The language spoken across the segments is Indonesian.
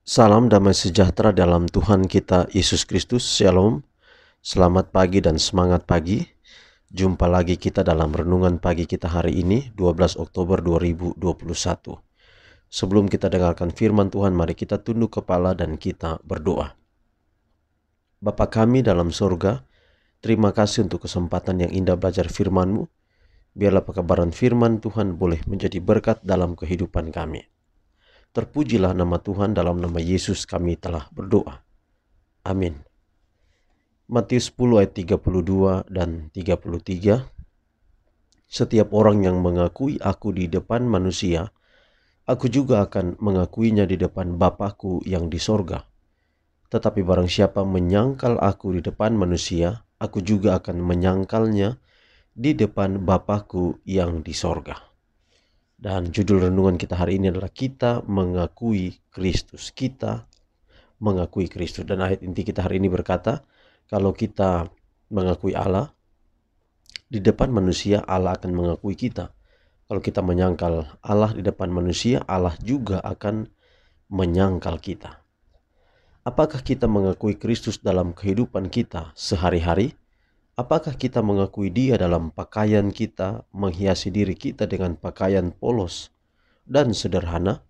Salam damai sejahtera dalam Tuhan kita Yesus Kristus. Shalom. Selamat pagi dan semangat pagi. Jumpa lagi kita dalam renungan pagi kita hari ini 12 Oktober 2021. Sebelum kita dengarkan firman Tuhan, mari kita tunduk kepala dan kita berdoa. Bapa kami dalam sorga, terima kasih untuk kesempatan yang indah belajar firman-Mu. Biarlah pekabaran firman Tuhan boleh menjadi berkat dalam kehidupan kami. Terpujilah nama Tuhan, dalam nama Yesus kami telah berdoa. Amin. Matius 10 ayat 32 dan 33. Setiap orang yang mengakui aku di depan manusia, aku juga akan mengakuinya di depan Bapa-Ku yang di sorga. Tetapi barang siapa menyangkal aku di depan manusia, aku juga akan menyangkalnya di depan Bapa-Ku yang di sorga. Dan judul renungan kita hari ini adalah kita mengakui Kristus. Kita mengakui Kristus. Dan ayat inti kita hari ini berkata, kalau kita mengakui Allah, di depan manusia Allah akan mengakui kita. Kalau kita menyangkal Allah di depan manusia, Allah juga akan menyangkal kita. Apakah kita mengakui Kristus dalam kehidupan kita sehari-hari? Apakah kita mengakui Dia dalam pakaian kita, menghiasi diri kita dengan pakaian polos dan sederhana?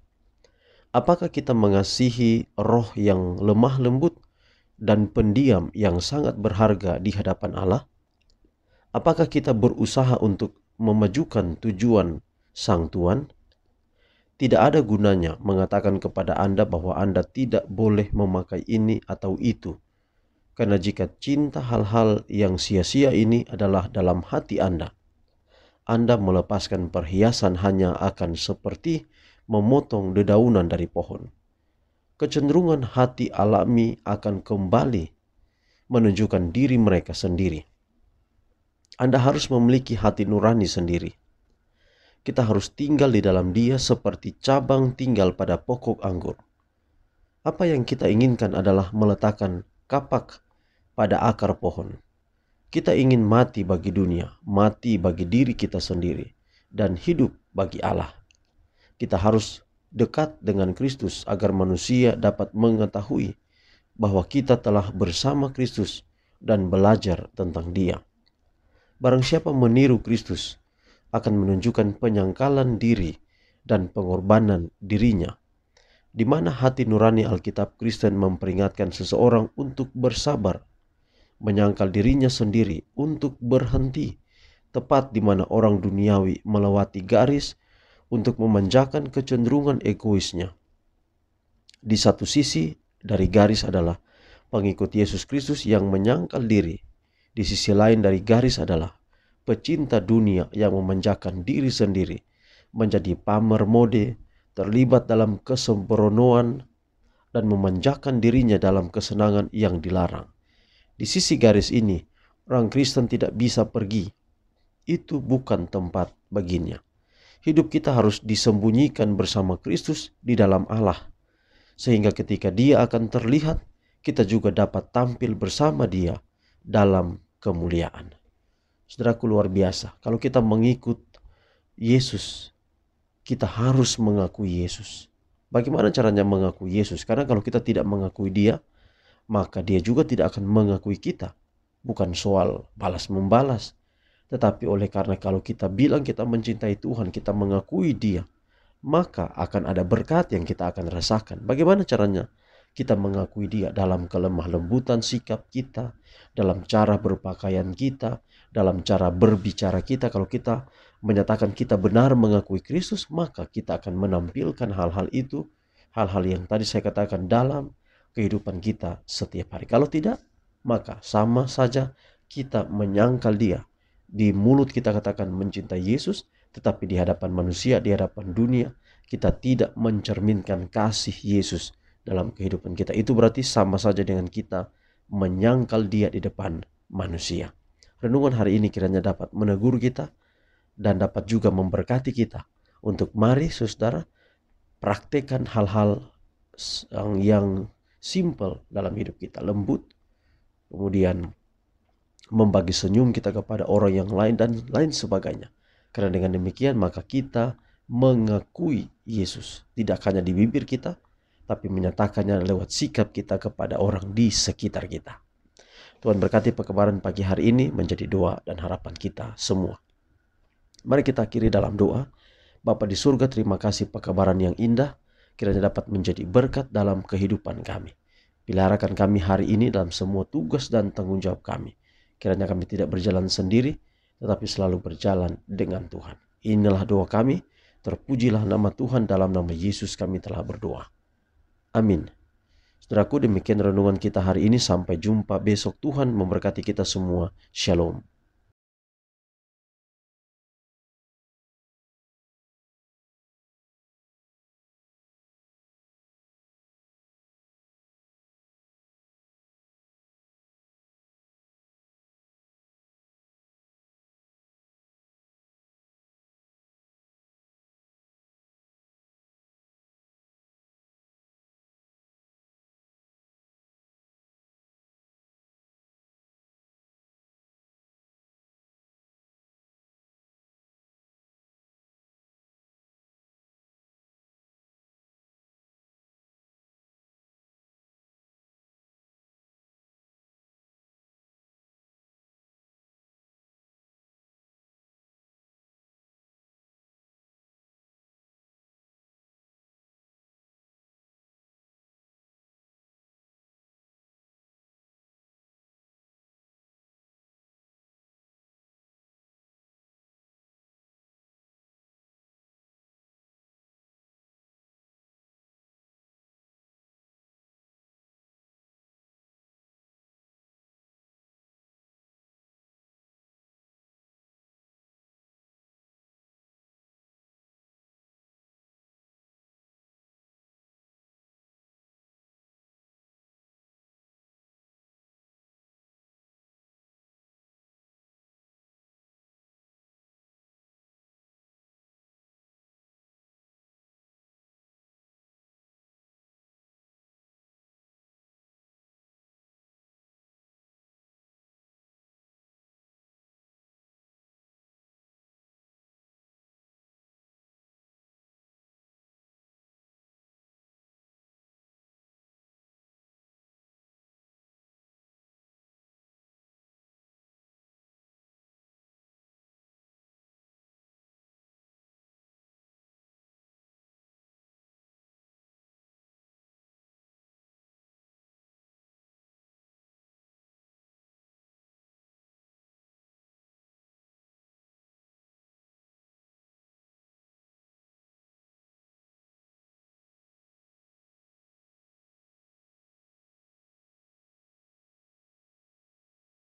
Apakah kita mengasihi roh yang lemah lembut dan pendiam yang sangat berharga di hadapan Allah? Apakah kita berusaha untuk memajukan tujuan Sang Tuhan? Tidak ada gunanya mengatakan kepada Anda bahwa Anda tidak boleh memakai ini atau itu. Karena jika cinta hal-hal yang sia-sia ini adalah dalam hati Anda melepaskan perhiasan hanya akan seperti memotong dedaunan dari pohon. Kecenderungan hati alami akan kembali menunjukkan diri mereka sendiri. Anda harus memiliki hati nurani sendiri. Kita harus tinggal di dalam Dia seperti cabang tinggal pada pokok anggur. Apa yang kita inginkan adalah meletakkan kapak pada akar pohon. Kita ingin mati bagi dunia, mati bagi diri kita sendiri, dan hidup bagi Allah. Kita harus dekat dengan Kristus agar manusia dapat mengetahui bahwa kita telah bersama Kristus dan belajar tentang Dia. Barang siapa meniru Kristus akan menunjukkan penyangkalan diri dan pengorbanan dirinya, di mana hati nurani Alkitab Kristen memperingatkan seseorang untuk bersabar, menyangkal dirinya sendiri untuk berhenti, tepat di mana orang duniawi melewati garis untuk memanjakan kecenderungan egoisnya. Di satu sisi dari garis adalah pengikut Yesus Kristus yang menyangkal diri. Di sisi lain dari garis adalah pecinta dunia yang memanjakan diri sendiri, menjadi pamer mode, terlibat dalam kesembronoan, dan memanjakan dirinya dalam kesenangan yang dilarang. Di sisi garis ini, orang Kristen tidak bisa pergi. Itu bukan tempat baginya. Hidup kita harus disembunyikan bersama Kristus di dalam Allah, sehingga ketika Dia akan terlihat, kita juga dapat tampil bersama Dia dalam kemuliaan. Saudaraku, luar biasa. Kalau kita mengikut Yesus, kita harus mengakui Yesus. Bagaimana caranya mengakui Yesus? Karena kalau kita tidak mengakui Dia, maka Dia juga tidak akan mengakui kita. Bukan soal balas-membalas, tetapi oleh karena kalau kita bilang kita mencintai Tuhan, kita mengakui Dia, maka akan ada berkat yang kita akan rasakan. Bagaimana caranya? Kita mengakui Dia dalam kelemah lembutan sikap kita, dalam cara berpakaian kita, dalam cara berbicara kita. Kalau kita menyatakan kita benar mengakui Kristus, maka kita akan menampilkan hal-hal itu, hal-hal yang tadi saya katakan dalam kehidupan kita setiap hari. Kalau tidak, maka sama saja kita menyangkal Dia. Di mulut kita katakan mencintai Yesus, tetapi di hadapan manusia, di hadapan dunia, kita tidak mencerminkan kasih Yesus dalam kehidupan kita. Itu berarti sama saja dengan kita menyangkal Dia di depan manusia. Renungan hari ini kiranya dapat menegur kita dan dapat juga memberkati kita untuk mari saudara praktekkan hal-hal yang simple dalam hidup kita, lembut, kemudian membagi senyum kita kepada orang yang lain dan lain sebagainya. Karena dengan demikian maka kita mengakui Yesus tidak hanya di bibir kita, tapi menyatakannya lewat sikap kita kepada orang di sekitar kita. Tuhan berkati perkembangan pagi hari ini menjadi doa dan harapan kita semua. Mari kita akhiri dalam doa. Bapa di surga, terima kasih perkabaran yang indah, kiranya dapat menjadi berkat dalam kehidupan kami. Peliharakan kami hari ini dalam semua tugas dan tanggung jawab kami. Kiranya kami tidak berjalan sendiri, tetapi selalu berjalan dengan Tuhan. Inilah doa kami, terpujilah nama Tuhan, dalam nama Yesus kami telah berdoa. Amin. Saudaraku, demikian renungan kita hari ini. Sampai jumpa besok. Tuhan memberkati kita semua. Shalom.